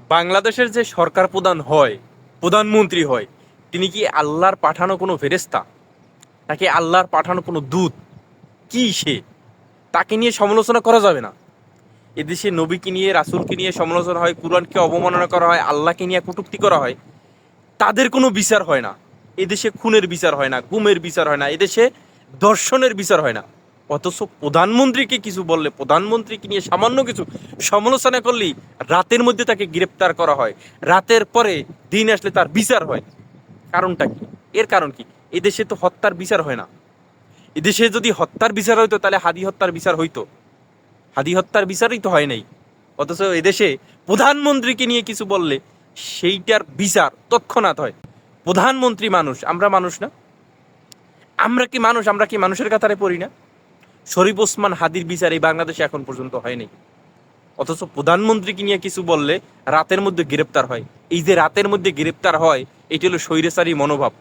বাংলাদেশের যে সরকার প্রধান হয়, প্রধানমন্ত্রী হয়, তিনি কি আল্লাহর পাঠানো কোনো ফেরেশতা, নাকি আল্লাহর পাঠানো কোনো দূত? কি সে? তাকে নিয়ে সমালোচনা করা যাবে না। এদেশে নবীকে নিয়ে, রাসূলকে নিয়ে সমালোচনা হয়, কুরআনকে অবমাননা করা হয়, আল্লাহকে নিয়ে কটূক্তি করা হয়। তাদের কোনো বিচার হয় না। এদেশে খুনের বিচার হয় না, গুমের বিচার হয় না, এদেশে ধর্ষণের বিচার হয় না। অথচ প্রধানমন্ত্রীকে কিছু বললে, প্রধানমন্ত্রীকে নিয়ে সামান্য কিছু সমালোচনা করলেই রাতের মধ্যে তাকে গ্রেপ্তার করা হয়, রাতের পরে দিন আসলে তার বিচার হয়। কারণটা কি? এর কারণ কি? এদেশে তো হত্যার বিচার হয় না। এদেশে যদি হত্যার বিচার হইতো তাহলে হাদি হত্যার বিচার হইতো। হাদি হত্যার বিচারই তো হয় নাই। অথচ এদেশে প্রধানমন্ত্রীকে নিয়ে কিছু বললে সেইটার বিচার তৎক্ষণাৎ হয়। প্রধানমন্ত্রী মানুষ, আমরা মানুষ না? আমরা কি মানুষ? আমরা কি মানুষের কাতারে পড়ি না? শরীফ ওসমান হাদির বিচার এই বাংলাদেশে এখন পর্যন্ত হয়নি। অথচ প্রধানমন্ত্রীকে নিয়ে কিছু বললে রাতের মধ্যে গ্রেপ্তার হয়। এই যে রাতের মধ্যে গ্রেপ্তার হয়, এটি হলো স্বৈরাচারী মনোভাব।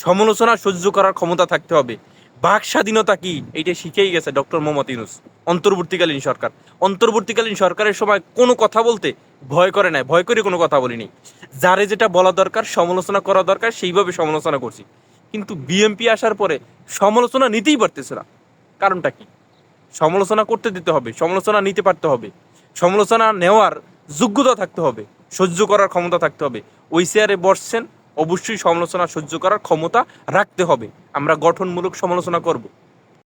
সমালোচনা সহ্য করার ক্ষমতা থাকতে হবে। বাক স্বাধীনতা কি, এইটা শিখেই গেছে ডক্টর মোহাম্মদ ইউনূস। অন্তর্বর্তীকালীন সরকার, অন্তর্বর্তীকালীন সরকারের সময় কোনো কথা বলতে ভয় করে নাই, ভয় করে কোনো কথা বলিনি। যারে যেটা বলা দরকার, সমালোচনা করা দরকার, সেইভাবে সমালোচনা করছি। কিন্তু বিএমপি আসার পরে সমালোচনা নিতেই পারতেছে না। কারণটা কি? সমালোচনা করতে দিতে হবে, সমালোচনা নিতে পারতে হবে, সমালোচনা নেওয়ার যোগ্যতা থাকতে হবে, সহ্য করার ক্ষমতা থাকতে হবে। ওই চেয়ারে বসছেন, অবশ্যই সমালোচনা সহ্য করার ক্ষমতা রাখতে হবে। আমরা গঠনমূলক সমালোচনা করব।